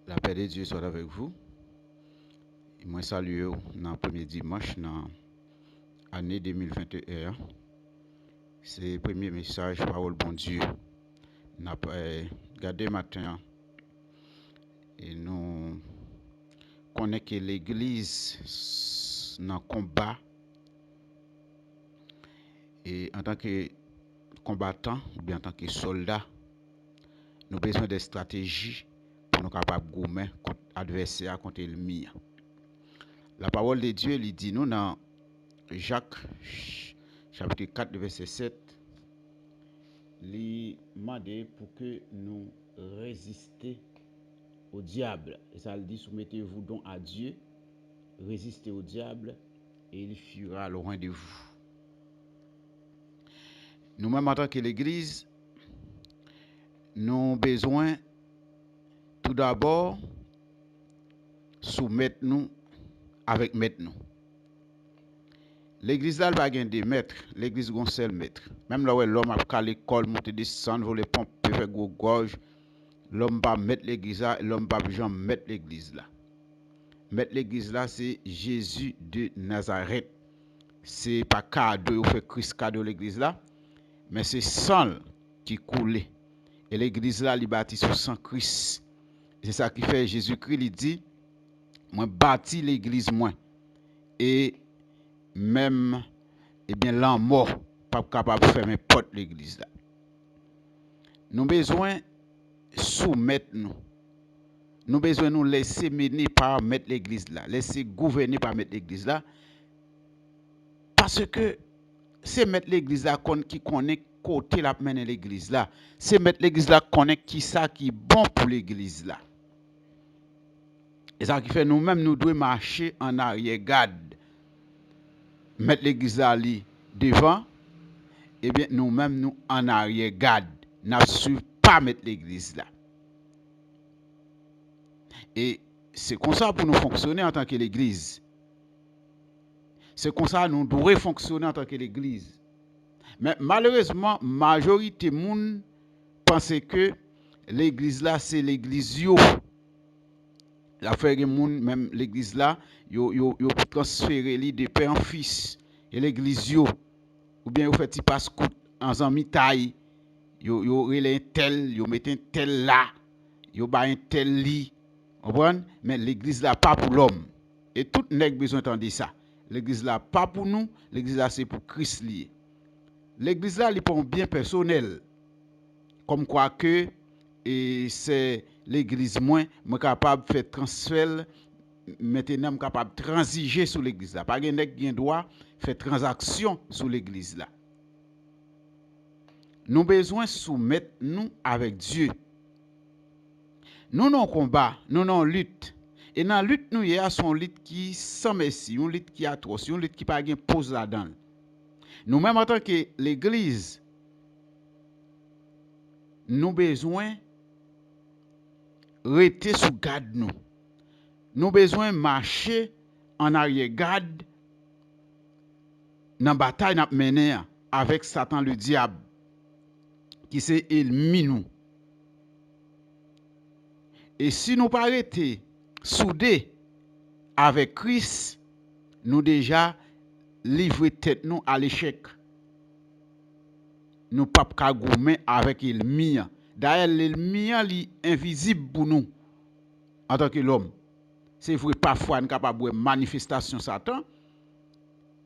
La paix de Dieu soit avec vous. Moi, salue dans le premier dimanche dans l'année 2021. C'est le premier message, parole bon Dieu. Nous avons regardé matin et nous connaissons que l'Église dans le combat et en tant que combattant ou bien en tant que soldat, nous avons besoin de stratégies pour nous capables de gommer contre l'adversaire, contre l'ennemi. La parole de Dieu lui dit nous dans Jacques chapitre 4 verset 7, il m'a dit pour que nous résister au diable. Et ça le dit, soumettez-vous donc à Dieu, résistez au diable et il fuira loin de vous. Nous-mêmes en tant que l'Église, nous avons besoin tout d'abord soumettre nous avec maître nous. L'église là, elle va gagner des maîtres. L'église a un seul maître. Même là où l'homme a qu'à l'école, monter descendre, voler pompe, faire gros gorge, l'homme va mettre l'église là, l'homme va jamais mettre l'église là. Mettre l'église là, c'est Jésus de Nazareth. C'est pas cadeau, ou fait Christ cadeau l'église là, mais c'est sang qui coule. Et l'église là, il bâtit sur sang Christ. C'est ça qui fait Jésus-Christ, il dit, moi bâti l'église moi. Et même l'homme mort pas capable de fermer porte l'église là. Nous besoin soumettre nous. Nous besoin nous laisser mener par mettre l'église là, laisser gouverner par mettre l'église là, parce que c'est mettre l'église là qui connaît côté la mener l'église là, c'est mettre l'église là connaît qui ça qui est bon pour l'église là. Et ça qui fait nous-mêmes nous devons marcher en arrière-garde. Mettre l'église là devant, et bien nous-mêmes nous en arrière-garde. Nous ne suivons pas mettre l'église là. Et c'est comme ça pour nous fonctionner en tant que l'église. C'est comme ça nous devons fonctionner en tant que l'église. Mais malheureusement, majorité des gens pensent que l'église là, c'est l'église yo. La frère des gens, même l'église là, yo transférer li de père en fils. Et l'église yo, ou bien yo fait passe coute en zami taille, yo relè tel, yo met un tel là, yo ba un tel lit. Comprenez? Mais l'église là pas pour l'homme. Et tout nèg besoin entendre ça. L'église là pas pour nous, l'église là c'est pour Christ lié. L'église là il pour un bien personnel. Comme quoi que et c'est l'église moi capable de faire transfert maintenant capable de transiger sur l'église là. Pas gen nèg gen droit faire transaction sur l'église là. Nous besoin soumettre nous avec Dieu. Nous non combat, nous non lutte. Et dans la lutte nous y a son lutte qui sans merci, une lutte qui atroce, une lutte qui pas gen pause là-dedans. Nous même en tant que l'église, nous besoin rester sous garde nous. Nous besoin marcher en arrière-garde dans la bataille n'a mené avec Satan le diable qui c'est ennemi nous. Et si nous pas arrêter soudés avec Christ, nous déjà livrer tête nous à l'échec. Nous pas ka goumer avec l'ennemi. D'ailleurs l'ennemi est invisible pour nous en tant que l'homme. C'est vrai parfois nous capable de manifestation Satan,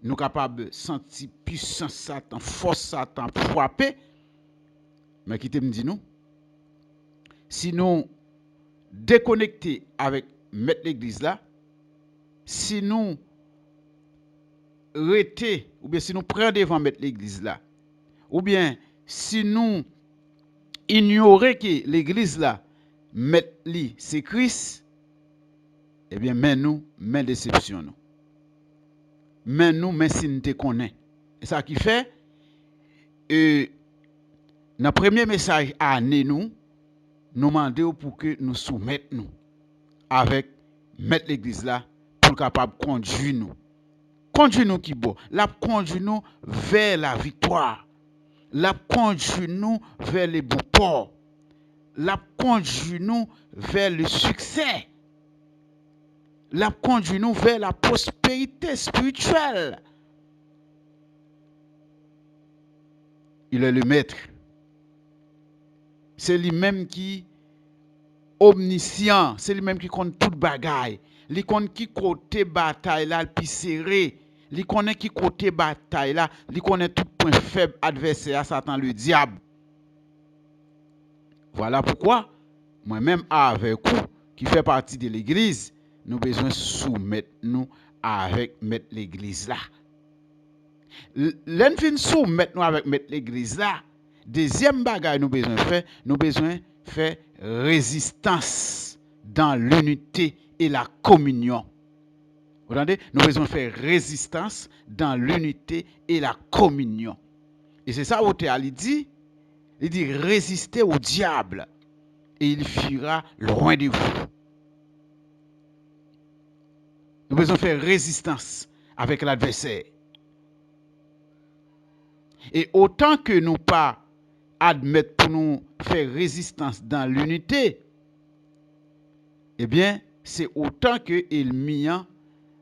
nous capable de sentir puissance Satan, force Satan frapper. Mais qui te me dit nous, si nous déconnecter avec mettre l'église là, si nous rester ou bien si nous prenons devant mettre l'église là, ou bien si nous ignorer que l'église là mettre li c'est Christ, eh bien mais nous mais déception nous. Mais nous mais si nous te connaît. Et ça qui fait dans premier message à année nous demander pour que nous soumettre nous avec mettre l'église là pour capable conduire nous. Conduire nous qui bon, la conduire nous vers la victoire. La conduire nous vers les bons ports. l'a conduit nous vers le succès. L'a conduit nous vers la prospérité spirituelle. Il est le maître. C'est lui-même qui omniscient, c'est lui-même qui compte toute bagaille. Il connaît qui côté bataille là, le plus serré. Il connaît qui côté bataille là, il connaît tout point faible adversaire, Satan le diable. Voilà pourquoi moi-même avec vous qui fait partie de l'église, nous avons besoin de soumettre nous avec mettre l'église là. L'enfin soumettre nous avec mettre l'église là. Deuxième bagaille nous besoin faire, nous besoin faire résistance dans l'unité et la communion. Vous entendez? Nous besoin faire résistance dans l'unité et la communion. Et c'est ça où il dit résister au diable et il fuira loin de vous. Nous besoin faire résistance avec l'adversaire. Et autant que nous pas admettre pour nous faire résistance dans l'unité, eh bien, c'est autant que l'ennemi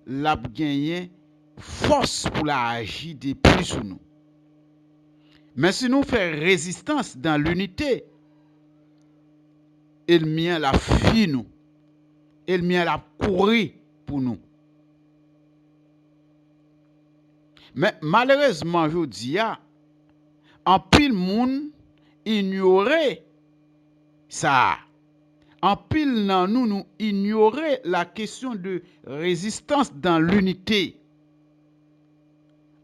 l'a gagné force pour la agir de plus sur nous. Mais si nous faisons résistance dans l'unité, l'ennemi l'a fui nous. L'ennemi l'a couru pour nous. Mais malheureusement, je dis, en pile monde ignorer ça. En pile nan nous ignorer la question de résistance dans l'unité.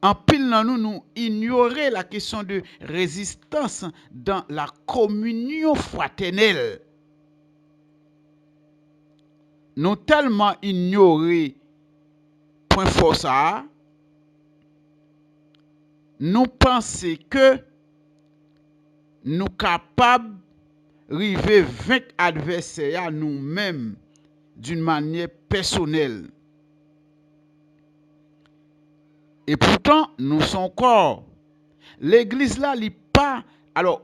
En pile nan nous ignorer la question de résistance dans la communion fraternelle. Nous tellement ignorer point fort ça. Nous pensons que nous capables river vaincre adversaire nous-mêmes d'une manière personnelle. Et pourtant, nous sommes encore. L'église là, li pas, alors,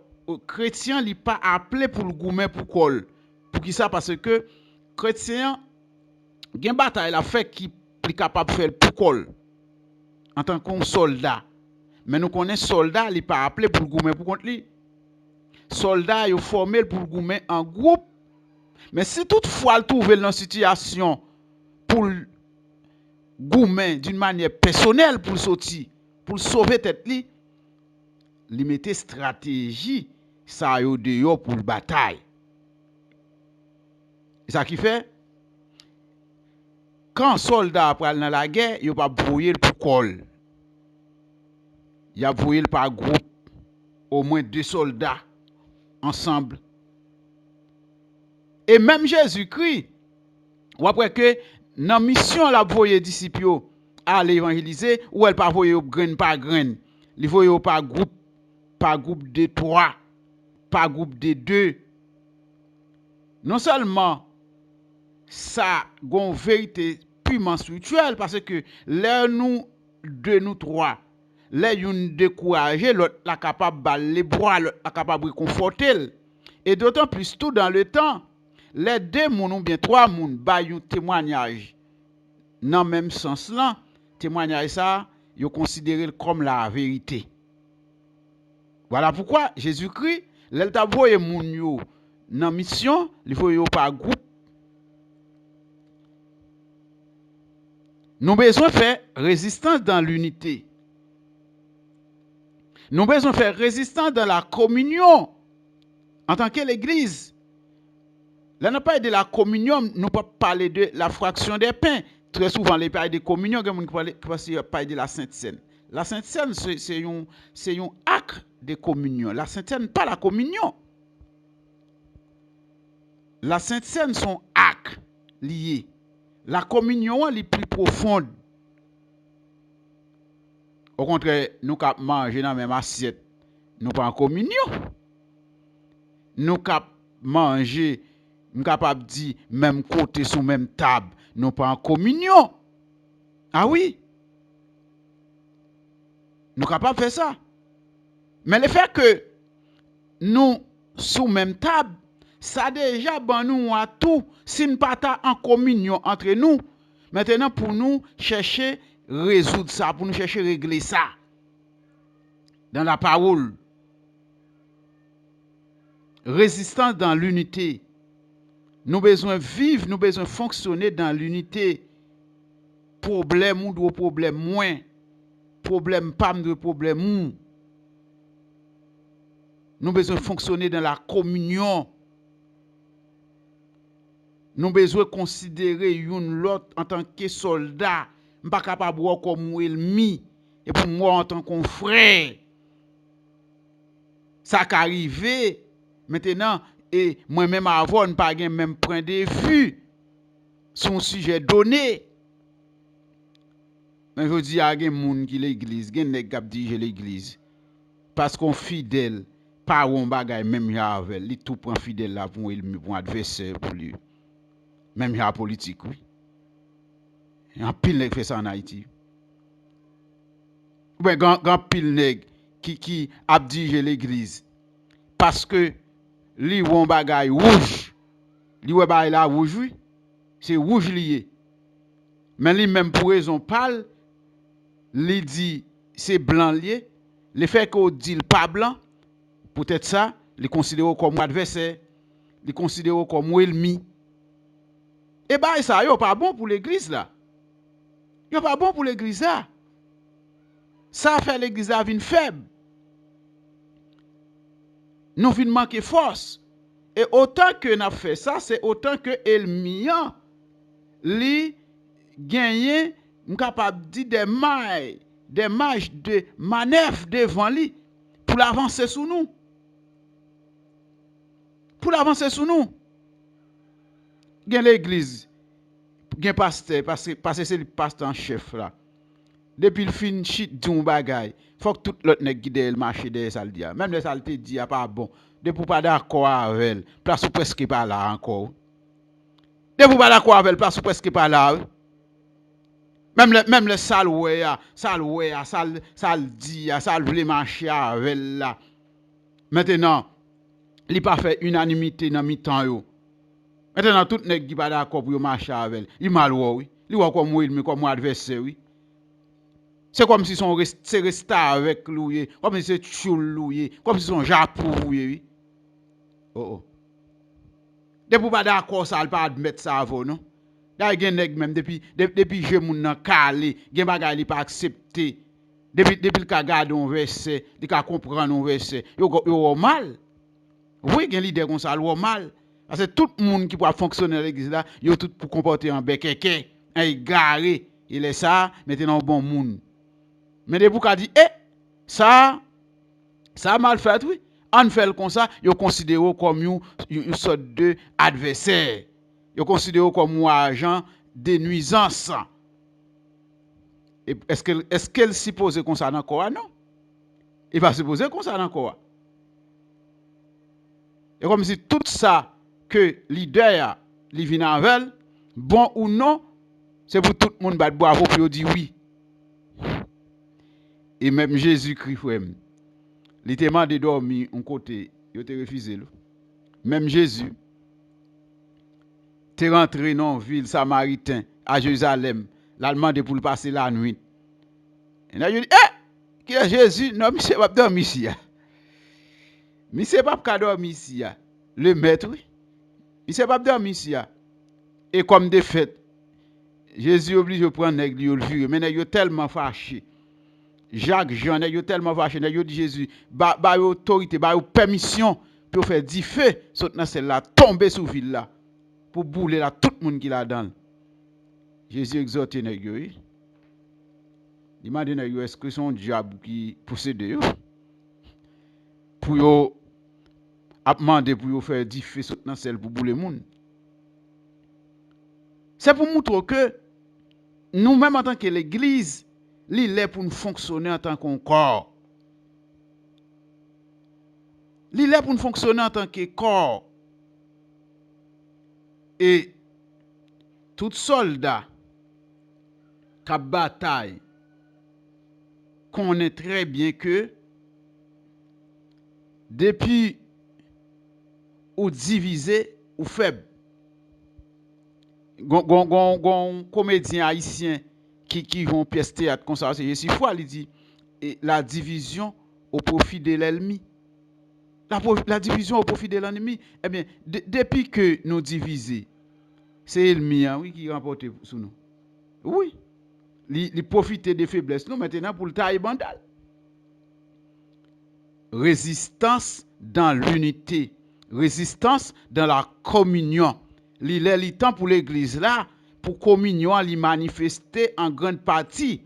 chrétien, li pas appelé pour le goumen pour col. Pour qui ça? Parce que chrétien, gen bataille la fait qui est capable de faire pour col. En tant qu'un soldat. Mais nous connaissons soldat, li pas appelé pour le goumen pour contre lui. Soldats yo formé pour goumen en groupe. Mais si toutefois il trouve dans situation pour goumen d'une manière personnelle pour sortir, pour sauver tête li, li mette stratégie ça yo dehors pour bataille. Et ça qui fait quand soldat pral dans la guerre, yo pas brouiller pour col. Y a brouiller par groupe au moins 2 soldats ensemble. Et même Jésus-Christ, ou après que dans mission la voyer disciples à l'évangéliser, ou elle pas voyer grain par grain, li voyer par groupe de 3, par groupe de 2. Non seulement ça gon vérité purement spirituelle parce que là nous 2 nous 3 les yon décourager l'autre la capable baller les bras l'autre la capable réconforter et d'autant plus tout dans le temps les 2 moun ou bien 3 moun ba yon témoignage dans même sens là témoignage ça yo considéré comme la vérité. Voilà pourquoi Jésus-Christ l'el t'a voyé moun yo dans mission il faut yo par groupe. Nous besoin faire résistance dans l'unité. Nous besoin faire résistance dans la communion en tant que l'église. Là, nous parlons de la communion, nous pas parler de la fraction des pains. Très souvent, les parler de communion, nous parlons de la Sainte Seine. La Sainte Seine, c'est un acte de communion. La Sainte Seine, pas la communion. La Sainte Seine sont actes liés. La communion est plus profonde. Au contraire, nous cap manger dans la même assiette, nous pas en communion. Nous cap manger, nous capable dire même côté sous même table, nous pas en communion. Ah oui. Nous capable faire ça. Mais le fait que nous sous même table, Ça déjà ban nous à tout. Si nous pas en communion entre nous, maintenant pour nous chercher résoudre ça, pour nous chercher régler ça dans la parole. Résistance dans l'unité. Nous besoin vivre, nous besoin fonctionner dans l'unité. Problème ou de problème moins. Problème pas de problème ou. Nous besoin fonctionner dans la communion. Nous besoin considérer une l'autre en tant que soldat. Pas capable de voir comme ennemi. Et pour moi en tant que frère. Ça qui arrivé maintenant et moi-même avant ne pas même point de vue sur un sujet donné. Mais je dis à des gens qui l'église, gen nèg k'ap dirige l'église parce qu'on fidèle pas on bagay même avec li tout prend fidèle là pour un adversaire pour lui. Même la politique oui. En pile nèg fait ça en Haïti. Ben grand pile nèg qui ap dirige l'église parce que li won bagay rouge. Li wè bagay la rouge oui. C'est rouge lié. Mais li même pour raison pâle, li dit c'est blanc lié. Le fait qu'on dit pas blanc, peut-être ça, li considère comme adversaire, li considère comme ennemi. Et bah ça yo pas bon pour l'église là. Yo pas bon pour l'église là. Ça fait l'église là vin faible. Nous vin manquer force. Et autant que n'a fait ça, c'est autant que ennemi li gagner capable dire des marges de manœuvre devant lui pour l'avancer sous nous. Pour l'avancer sous nous. Gen l'église, gen pasteur parce que c'est le pasteur en chef là. Depuis le fin chit d'un bagay, faut que tout l'autre nèg qui le marché derrière ça le dit. Même les ça te dit pas bon. Depuis pas d'accord avec elle, place ou presque pas là encore. Depuis pas d'accord avec elle, place ou presque pas là. Même le saloué, ça le dit, ça le marcher avec là. Maintenant, il pas fait unanimité dans mi-temps yo. Maintenant tout nèg qui pas d'accord pour marcher avec elle, il mal oui. Il voit comme adversaire oui. C'est comme si son c'est resté avec lui, comme si c'est choul lui, comme si son japon oui. Oh. Depuis pas d'accord ça, il pas admettre ça avant non. D'ailleurs gen nèg même depuis je moun nan calé, gen bagay li pas accepté. Depuis le ka garder un verset, li ka comprendre un verset, yo mal. Oui, gen leader comme ça, yo mal. Parce que tout le monde qui peut fonctionner dans l'église là, yo tout pour comporter en bekeke, égaré, il est ça, maintenant bon monde. Mais depuis qu'a dit ça mal fait oui. On fait comme ça, yo considère comme une sorte de adversaire. Yo considère comme un agent de nuisance. Est-ce qu'elle s'y pose comme ça dans quoi non? Il va se poser comme ça dans quoi? Et comme si tout ça que leader li vient avec, bon ou non, c'est pour tout le monde battre bravo pour dire oui. Et même Jésus-Christ, frère, il te demandé de dormir un côté, il te refusé. Même Jésus, t'es rentré dans une ville samaritain à Jérusalem, l'a demandé pour le passer la nuit. Et là, il dit, qui est Jésus? Non, monsieur pas dormir ici. Monsieur pas dormir ici. Le maître, oui. Monsieur pas dormir ici. Et comme de fait, Jésus oblige de prendre nèg li le virer, mais nèg yo tellement fâché. Jacques, Jean, nèg yo tellement fâché, nèg yo dit Jésus, ba autorité, ba permission pour faire 10 feux, saute dans celle-là, tomber sur ville là, pour bouler là tout le monde qui là dedans. Jésus exhorte nèg yo, il demande nèg yo est-ce que son diable qui possède yo pour yo a demandé pour yo faire 10 feux saute dans celle pour bouler monde. C'est pour montrer que nous-mêmes en tant que l'église, il est pour nous fonctionner en tant qu'un corps. Il est pour nous fonctionner en tant que corps. Et tout soldat qui bataille connaît très bien que depuis ou divisé ou faible. Gon comédien haïtien qui vont pièce théâtre comme ça, c'est 6 fois il dit la division au profit de l'ennemi. La division au profit de l'ennemi. Eh bien, depuis que nous divisons, c'est l'ennemi oui, qui remporte sur nous. Oui. Il profite des faiblesses. Nous, maintenant, pour le taille bandal. Résistance dans l'unité. Résistance dans la communion. Il est le temps pour l'église là, pour communion, l'y manifester en grande partie.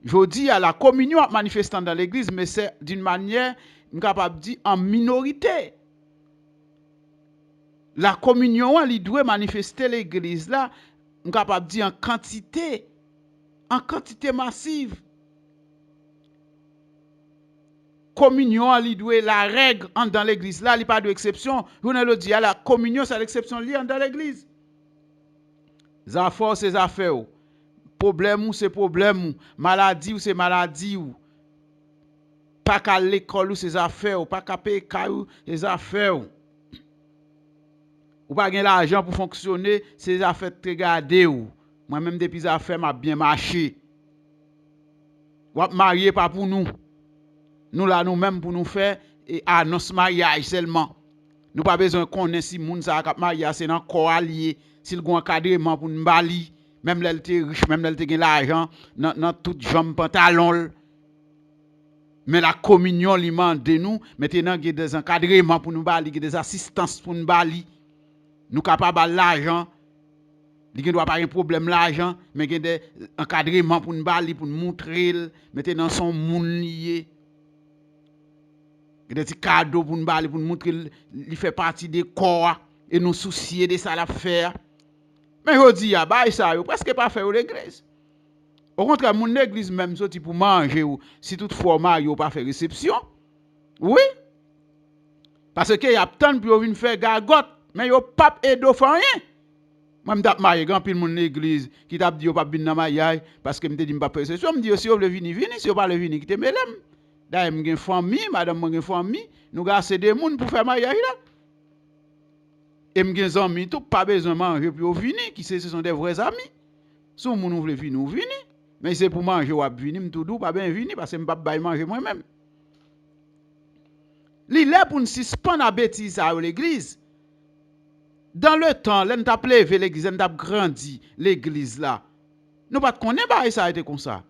Je dis à la communion manifestant dans l'église, mais c'est d'une manière, capable de dire, en minorité. La communion, elle doit manifester l'église là, capable de dire en quantité massive. Communion, elle doit la règle dans l'église là, il n'y a pas d'exception. Vous ne le dites, la communion, c'est l'exception liée dans l'église. Les affaires, c'est affaires. Problème ou c'est problème. Maladie ou c'est maladie. Pas qu'à l'école ou c'est affaires. Pas qu'à payer ou c'est affaires. Ou pas gagner l'argent pour fonctionner, c'est affaires de regarder. Moi-même, depuis les affaires, m'a bien marché. Ou marié pas pour nous. Nous là, nous-mêmes, pour nous faire et annonce mariage seulement. Nous pas besoin de connaître si moun sa k'ap mariage, c'est dans corps allié. S'il y a un encadrement pour nous bali, même l'elle était riche, même l'elle était l'argent, dans toute jambe pantalon. Mais la communion lui demande de nous, maintenant il y a des encadrements pour nous bali, des assistances pour nous bali. Nous capables l'argent. Il ne doit pas avoir un problème l'argent, mais il y a des encadrements pour nous bali, pour nous montrer, maintenant son monde lié. Il y a des cadeaux pour nous bali, pour nous montrer qu'il fait partie des corps et nous soucier de ça l'affaire. Mais je dis, ça, presque pas faire l'église. Au contraire, mon église même sorti pour manger ou si toutefois Mario pas fait réception. Oui. Parce que y a tant pour venir faire gargote, mais yo pas aide au rien. Moi me t'a marié grand pile mon église qui t'a dit yo pas venir dans mariage parce que me dit pas faire réception, me dit si vous voulez venir si vous pas venir quitter melem. D'ailleurs me gen famille, madame me gen famille, nous ga assez de monde pour faire mariage là. Et me gen amis tout pas besoin manger pour venir qui ce sont des vrais amis. Si vous voulez venir, vous venez. Mais c'est pour manger ou venir, tout doux, pas bien venir parce que je ne peux pas manger moi-même. Il est pour nous suspendre la bêtise à l'église. Dans le temps, l'on t'a levé l'église, on t'a grandi l'église là. Nous ne connaissons pas ça a été comme ça.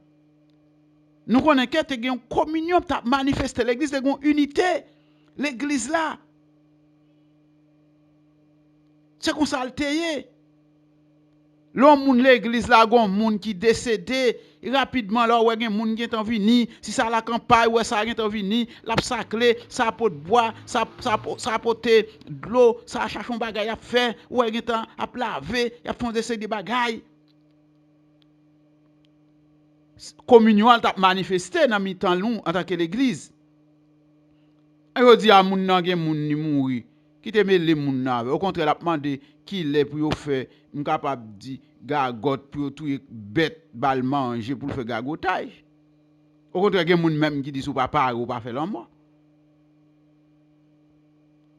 Nous connaissons que tu as une communion, tu as manifesté l'église, tu as une unité. L'église là. C'est comme ça le est. L'homme l'église là, gon moun qui décédé rapidement là ouais gen moun qui est venu si ça la campagne ouais ça est venu l'a saclé ça pot bois ça porter de l'eau ça cherche un bagage à faire ouais gen temps à laver y a font des bagages communion t'a manifesté dans mi temps nous en tant que l'église et on dit à moun nan gen moun ni mouri qui te mêle moun nan au contraire l'a demandé qui l'est pour faire capable di gargote pour tout bête bal manger pour faire gargotage. Au contraire il y a moun même qui dit sou pas ou pas faire l'amour.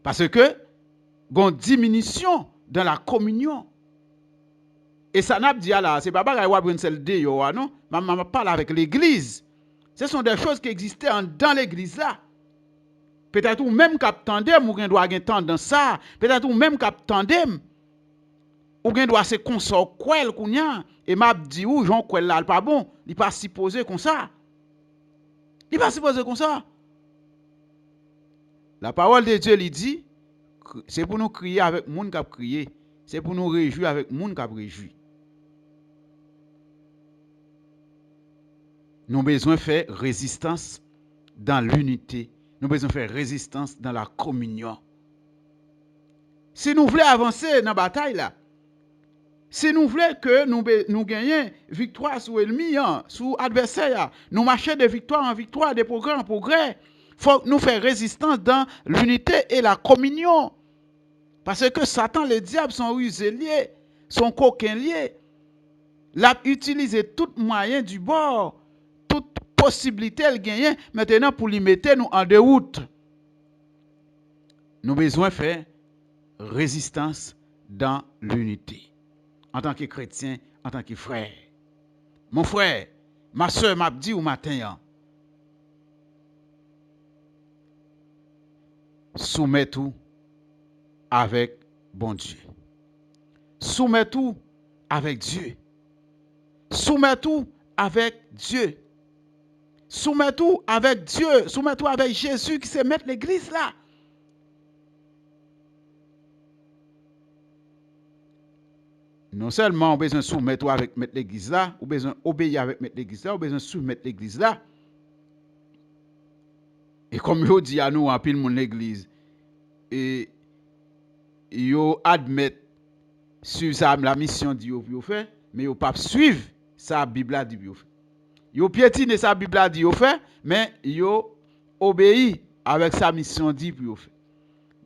Parce que gon diminution dans la communion. Et ça n'a dit là, c'est pas bagay ou prendre celle de yo non, maman parle avec l'église. Ce sont des choses qui existaient dans l'église là. Peut-être ou même cap tandem ou gen doit gen tendance ça, peut-être ou même cap tandem ou gen doit se consort kwel kounya et m'a dit ou Jean kwel là pas bon, il pas supposé comme ça. Il pas supposé comme ça. La parole de Dieu lui dit c'est pour nous crier avec monde qui a crié, c'est pour nous réjouir avec monde qui a réjoui. Nous avons besoin de faire résistance dans l'unité. Nous avons besoin de faire résistance dans la communion. Si nous voulons avancer dans la bataille là, si nous voulons que nous gagnions victoire sur l'ennemi, sur l'adversaire, nous marcher de victoire en victoire, de progrès en progrès, il faut nous faire résistance dans l'unité et la communion. Parce que Satan, le diable sont rusés liés, sont coquins liés. Il a utilisé tout moyen du bord, toute possibilité de gagner maintenant pour lui mettre nous en déroute. Nous avons besoin de faire résistance dans l'unité. En tant que chrétien, en tant que frère. Mon frère, ma soeur m'a dit au matin, soumets tout avec bon Dieu. Soumets tout avec Dieu. Soumets tout avec Dieu. Soumets tout avec Dieu. Soumets tout avec Jésus qui sait mettre l'église là. Non seulement on a besoin de soumettre avec mettre l'église là, on a besoin d'obéir avec mettre l'église là, on a besoin de soumettre l'église là. Et comme je dis à nous, en pile mon l'église, et yo admettent suivre ça la mission dit yo fait, mais yo pas suivre ça Bible a dit yo fait. Yo piétine ça Bible a dit yo fait, mais yo obéit avec sa mission dit yo fait.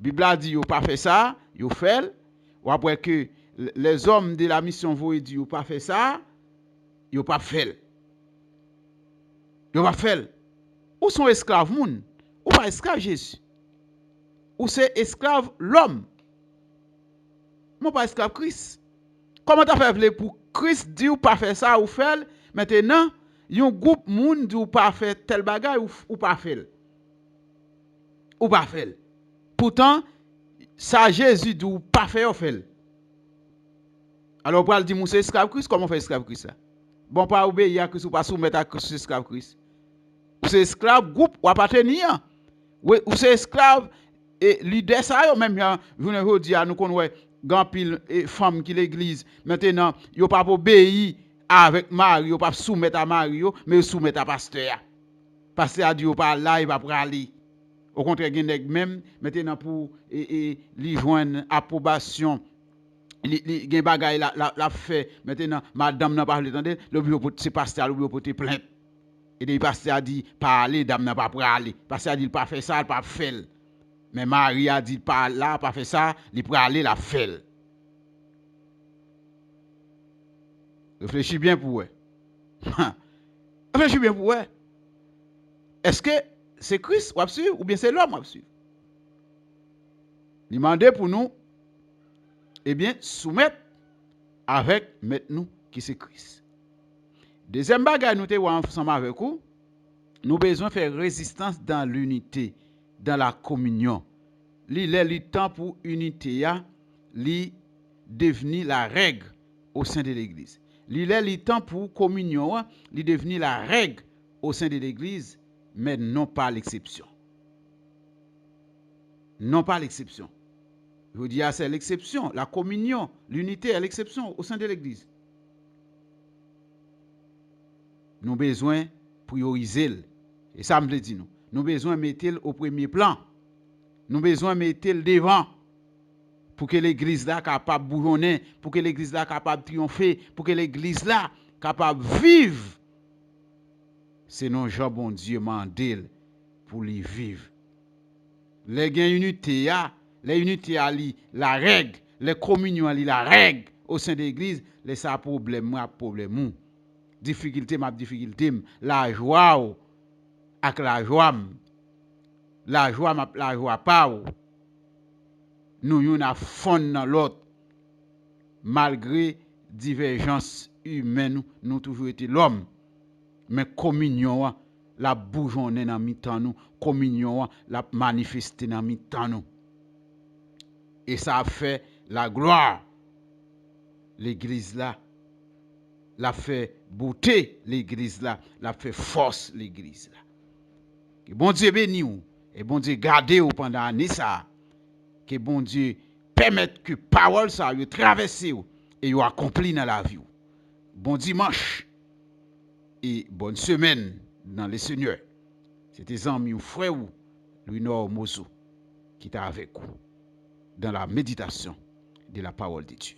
Bible a dit yo pas fait ça, yo fait, ou après que les hommes de la mission vous dit yo pas fait ça, yo pas fait. Yo pas fait. Ou sont esclaves moun, ou pas esclave Jésus. Ou c'est esclave l'homme. Moi pas esclave Christ. Comment t'as fait pour Christ dit ou pas faire ça ou faire maintenant yon groupe moun dit ou pas faire tel bagay ou pas faire. Ou pas faire. Pourtant ça Jésus dit ou pas faire ou faire. Alors pour dire mon c'est esclave Christ, comment faire esclave Christ là? Bon pas obéir à Christ ou pas soumettre à Christ esclave Christ. Ou c'est esclave groupe ou appartenir. Ou c'est esclave et leader ça yo même je dis à nous qu'on ouais grand pile femme qui l'église maintenant yo pas obéir avec Marie, yo pas soumettre à Marie mais soumettre à pasteur. Pasteur a dit yo pas là il va aller. Au contraire gen même maintenant pour li joindre approbation li gen bagay la fait maintenant madame n'a pas attendez le bureau c'est pasteur le bureau porter plainte. Et le pasteur a dit pas aller dame n'a pas aller. Pasteur a dit pas faire ça, pas faire. Mais Marie a dit pas là, pas faire ça, il pour aller la faire. Réfléchis bien pour eux. Réfléchis bien pour eux. Est-ce que c'est Christ ou suivre ou bien c'est l'homme ou suivre? Il demande pour nous, eh bien, soumettre avec maintenant qui c'est Christ. Deuxième bagage, nous sommes ensemble avec vous. Nous avons besoin de faire résistance dans l'unité, dans la communion. Le temps pour unité, li devenir la règle au sein de l'Église. Le temps pour communion, li devenir la règle au sein de l'Église, mais non pas l'exception. Non pas l'exception. Je vous dis, c'est l'exception. La communion, l'unité est l'exception au sein de l'Église. Nous avons besoin de prioriser. Et ça me le dit nous. Nous avons besoin de mettre au premier plan. Nous avons besoin de mettre le devant. Pour que l'église là capable de bouillonner, pour que l'église là capable de triompher, pour que l'église là capable de vivre. C'est non Jean bon Dieu mandel pour les vivre. Les gains unité les unités la règle, les communions la règle au sein de l'église, les ça problème difficulté la joie avec la joie pas nous yon a fond dans l'autre malgré divergence humaine nous toujours été l'homme mais communion la bougeonner dans mi-temps nous communion la manifester dans mi-temps nous et ça a fait la gloire l'église là la fait beauté l'église là la fait force l'église là que bon Dieu béni ou et bon Dieu garder ou pendant année ça que bon Dieu permette que parole ça yo traverser et yo accompli dans la vie. Bon dimanche et bonne semaine dans le Seigneur. C'était amis ou frère ou Louis-Nord Mozo qui est avec vous dans la méditation de la parole de Dieu.